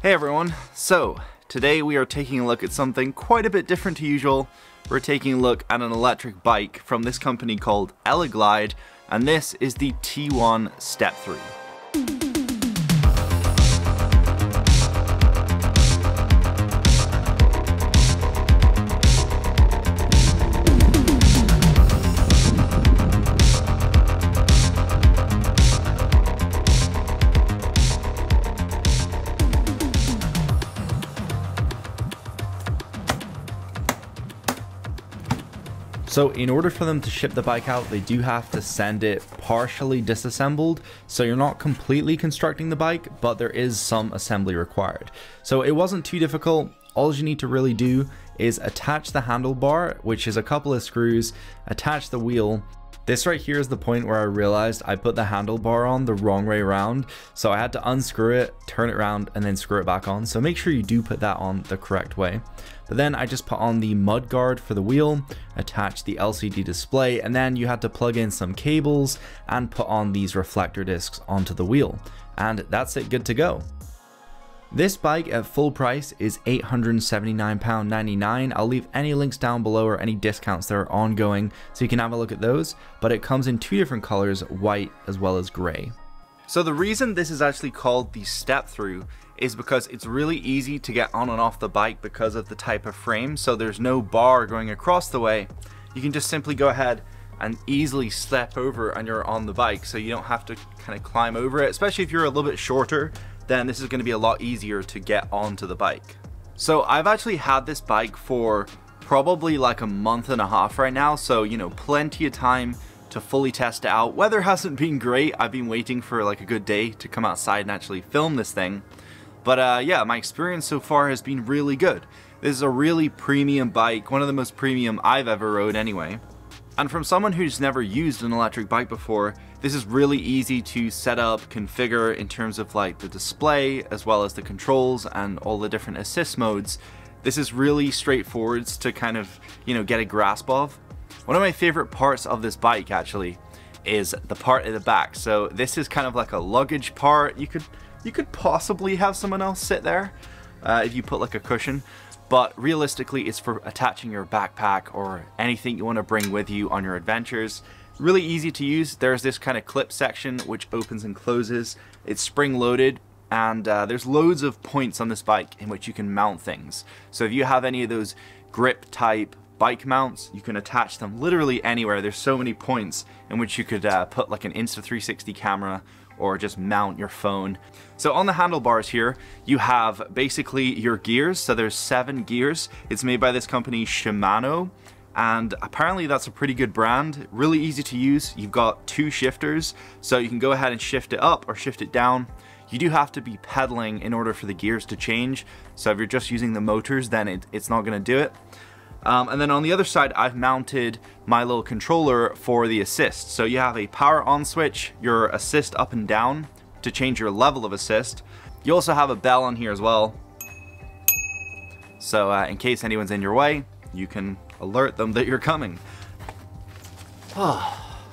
Hey everyone, so today we are taking a look at something quite a bit different to usual. We're taking a look at an electric bike from this company called Eleglide, and this is the T1 Step-Thru. So in order for them to ship the bike out, they do have to send it partially disassembled. So you're not completely constructing the bike, but there is some assembly required. So it wasn't too difficult. All you need to really do is attach the handlebar, which is a couple of screws, attach the wheel. This right here is the point where I realized I put the handlebar on the wrong way around. So I had to unscrew it, turn it around, and then screw it back on. So make sure you do put that on the correct way. But then I just put on the mud guard for the wheel, attach the LCD display, and then you had to plug in some cables and put on these reflector discs onto the wheel. And that's it, good to go. This bike at full price is £879.99. I'll leave any links down below or any discounts that are ongoing so you can have a look at those, but it comes in two different colors, white as well as gray. So the reason this is actually called the Step-Thru is because it's really easy to get on and off the bike because of the type of frame. So there's no bar going across the way. You can just simply go ahead and easily step over and you're on the bike, so you don't have to kind of climb over it, especially if you're a little bit shorter. Then this is going to be a lot easier to get onto the bike. So I've actually had this bike for probably like a month and a half right now, so you know, plenty of time to fully test it out. Weather hasn't been great. I've been waiting for like a good day to come outside and actually film this thing. But yeah, my experience so far has been really good. This is a really premium bike, one of the most premium I've ever rode anyway. And from someone who's never used an electric bike before, this is really easy to set up, configure in terms of like the display, as well as the controls and all the different assist modes. This is really straightforward to kind of, you know, get a grasp of. One of my favorite parts of this bike actually is the part at the back. So this is kind of like a luggage part. You could possibly have someone else sit there if you put like a cushion. But realistically, it's for attaching your backpack or anything you want to bring with you on your adventures. Really easy to use. There's this kind of clip section which opens and closes. It's spring loaded, and there's loads of points on this bike in which you can mount things. So if you have any of those grip type bike mounts, you can attach them literally anywhere. There's so many points in which you could put like an Insta360 camera or just mount your phone. So on the handlebars here, you have basically your gears. So there's 7 gears. It's made by this company Shimano, and apparently that's a pretty good brand. Really easy to use. You've got 2 shifters, so you can go ahead and shift it up or shift it down. You do have to be pedaling in order for the gears to change. So if you're just using the motors, then it's not gonna do it. And then on the other side, I've mounted my little controller for the assist. So you have a power on switch, your assist up and down to change your level of assist. You also have a bell on here as well. So in case anyone's in your way, you can alert them that you're coming.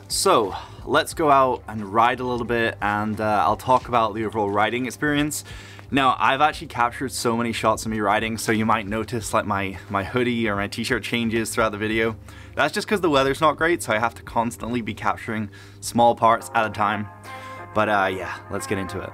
So let's go out and ride a little bit, and I'll talk about the overall riding experience. Now, I've actually captured so many shots of me riding, so you might notice like my hoodie or my t-shirt changes throughout the video. That's just because the weather's not great, so I have to constantly be capturing small parts at a time. But yeah, let's get into it.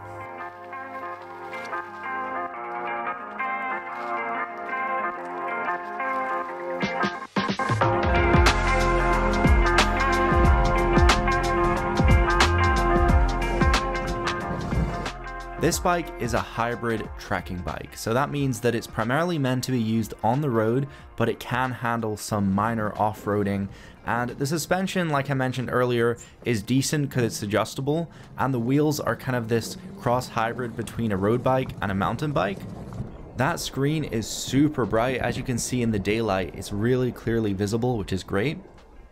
This bike is a hybrid trekking bike, so that means that it's primarily meant to be used on the road, but it can handle some minor off-roading. And the suspension, like I mentioned earlier, is decent because it's adjustable, and the wheels are kind of this cross hybrid between a road bike and a mountain bike. That screen is super bright. As you can see in the daylight, it's really clearly visible, which is great.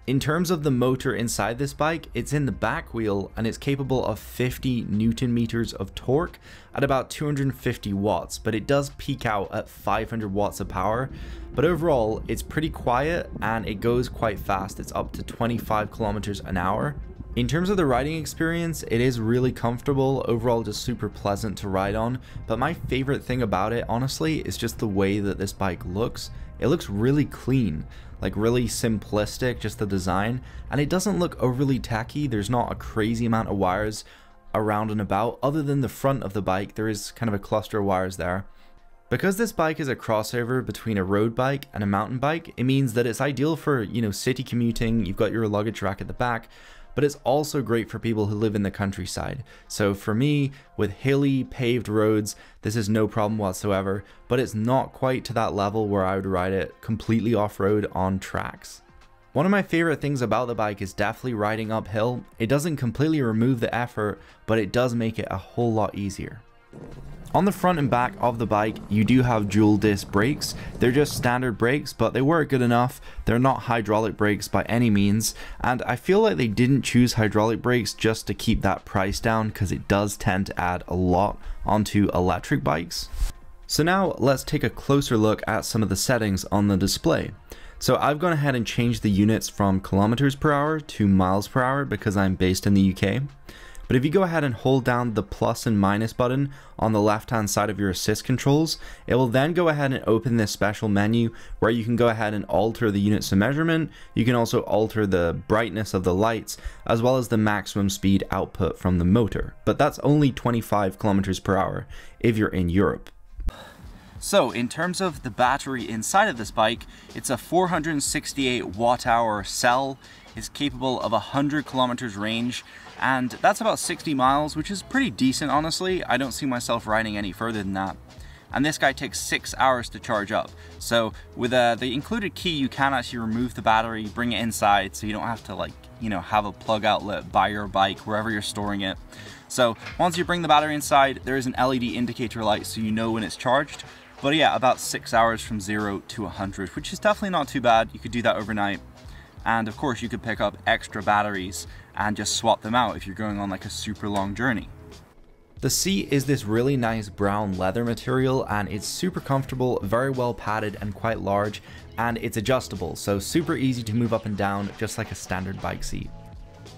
In terms of the motor inside this bike, it's in the back wheel and it's capable of 50 Newton meters of torque at about 250 watts, but it does peak out at 500 watts of power. But overall, it's pretty quiet and it goes quite fast. It's up to 25 kilometers an hour. In terms of the riding experience, it is really comfortable, overall just super pleasant to ride on, but my favorite thing about it, honestly, is just the way that this bike looks. It looks really clean, like really simplistic, just the design, and it doesn't look overly tacky. There's not a crazy amount of wires around and about. Other than the front of the bike, there is kind of a cluster of wires there. Because this bike is a crossover between a road bike and a mountain bike, it means that it's ideal for, you know, city commuting. You've got your luggage rack at the back, but it's also great for people who live in the countryside. So for me, with hilly, paved roads, this is no problem whatsoever, but it's not quite to that level where I would ride it completely off-road on tracks. One of my favorite things about the bike is definitely riding uphill. It doesn't completely remove the effort, but it does make it a whole lot easier. On the front and back of the bike, you do have dual disc brakes. They're just standard brakes, but they work good enough. They're not hydraulic brakes by any means, and I feel like they didn't choose hydraulic brakes just to keep that price down, because it does tend to add a lot onto electric bikes. So now let's take a closer look at some of the settings on the display. So I've gone ahead and changed the units from kilometers per hour to miles per hour because I'm based in the UK. But if you go ahead and hold down the plus and minus button on the left hand side of your assist controls, it will then go ahead and open this special menu where you can go ahead and alter the units of measurement. You can also alter the brightness of the lights, as well as the maximum speed output from the motor. But that's only 25 kilometers per hour if you're in Europe. So in terms of the battery inside of this bike, it's a 468 watt-hour cell. It's capable of 100 kilometers range, and that's about 60 miles, which is pretty decent, honestly. I don't see myself riding any further than that. And this guy takes 6 hours to charge up. So with the included key, you can actually remove the battery, bring it inside, so you don't have to, like, you know, have a plug outlet by your bike wherever you're storing it. So once you bring the battery inside, there is an LED indicator light so you know when it's charged. But yeah, about 6 hours from 0 to 100, which is definitely not too bad. You could do that overnight. And of course you could pick up extra batteries and just swap them out if you're going on like a super long journey. The seat is this really nice brown leather material, and it's super comfortable, very well padded and quite large, and it's adjustable, so super easy to move up and down just like a standard bike seat.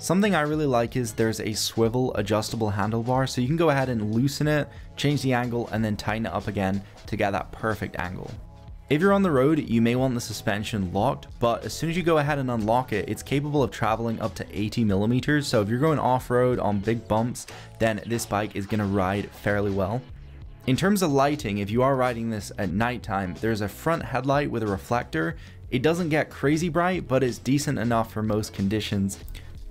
Something I really like is there's a swivel adjustable handlebar, so you can go ahead and loosen it, change the angle, and then tighten it up again to get that perfect angle. If you're on the road, you may want the suspension locked, but as soon as you go ahead and unlock it, it's capable of traveling up to 80 millimeters. So if you're going off-road on big bumps, then this bike is going to ride fairly well. In terms of lighting, if you are riding this at nighttime, there's a front headlight with a reflector. It doesn't get crazy bright, but it's decent enough for most conditions.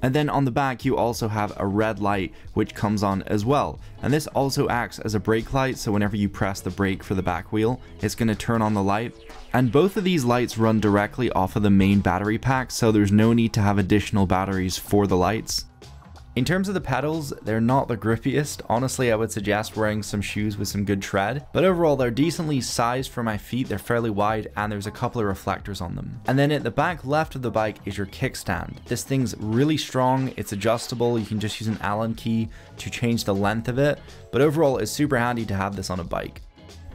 And then on the back, you also have a red light, which comes on as well. And this also acts as a brake light, so whenever you press the brake for the back wheel, it's going to turn on the light. And both of these lights run directly off of the main battery pack, so there's no need to have additional batteries for the lights. In terms of the pedals, they're not the grippiest. Honestly, I would suggest wearing some shoes with some good tread, but overall they're decently sized for my feet. They're fairly wide, and there's a couple of reflectors on them. And then at the back left of the bike is your kickstand. This thing's really strong, it's adjustable, you can just use an Allen key to change the length of it, but overall it's super handy to have this on a bike.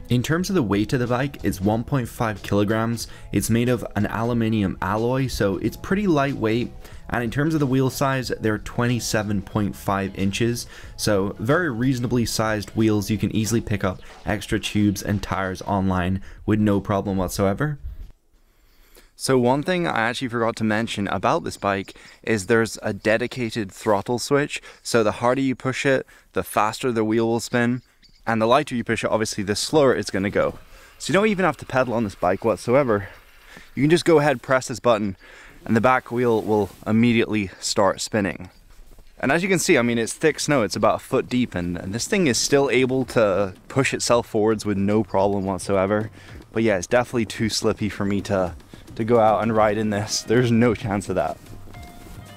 In terms of the weight of the bike, it's 1.5 kilograms. It's made of an aluminium alloy, so it's pretty lightweight. And in terms of the wheel size, they're 27.5 inches. So very reasonably sized wheels. You can easily pick up extra tubes and tires online with no problem whatsoever. So one thing I actually forgot to mention about this bike is there's a dedicated throttle switch. So the harder you push it, the faster the wheel will spin. And the lighter you push it, obviously, the slower it's going to go. So you don't even have to pedal on this bike whatsoever. You can just go ahead, press this button, and the back wheel will immediately start spinning. And as you can see, I mean, it's thick snow. It's about a foot deep, and this thing is still able to push itself forwards with no problem whatsoever. But yeah, it's definitely too slippy for me to go out and ride in this. There's no chance of that.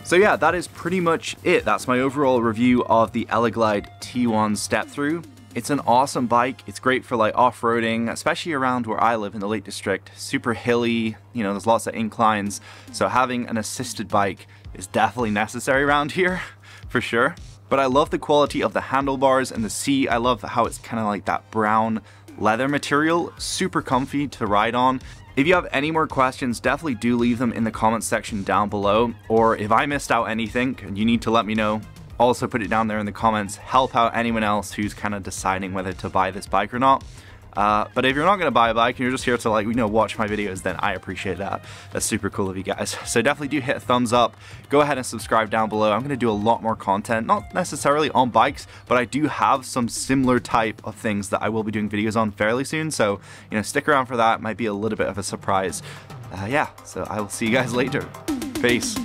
So yeah, that is pretty much it. That's my overall review of the Eleglide T1 Step-Thru. It's an awesome bike. It's great for like off-roading, especially around where I live in the Lake District. Super hilly, you know, there's lots of inclines. So having an assisted bike is definitely necessary around here, for sure. But I love the quality of the handlebars and the seat. I love how it's kind of like that brown leather material, super comfy to ride on. If you have any more questions, definitely do leave them in the comments section down below, or if I missed out anything and you need to let me know, also put it down there in the comments. Help out anyone else who's kind of deciding whether to buy this bike or not. But if you're not going to buy a bike and you're just here to, like, watch my videos, then I appreciate that. That's super cool of you guys. So definitely do hit a thumbs up. Go ahead and subscribe down below. I'm going to do a lot more content, not necessarily on bikes, but I do have some similar type of things that I will be doing videos on fairly soon. So, stick around for that. Might be a little bit of a surprise. Yeah, so I will see you guys later. Peace.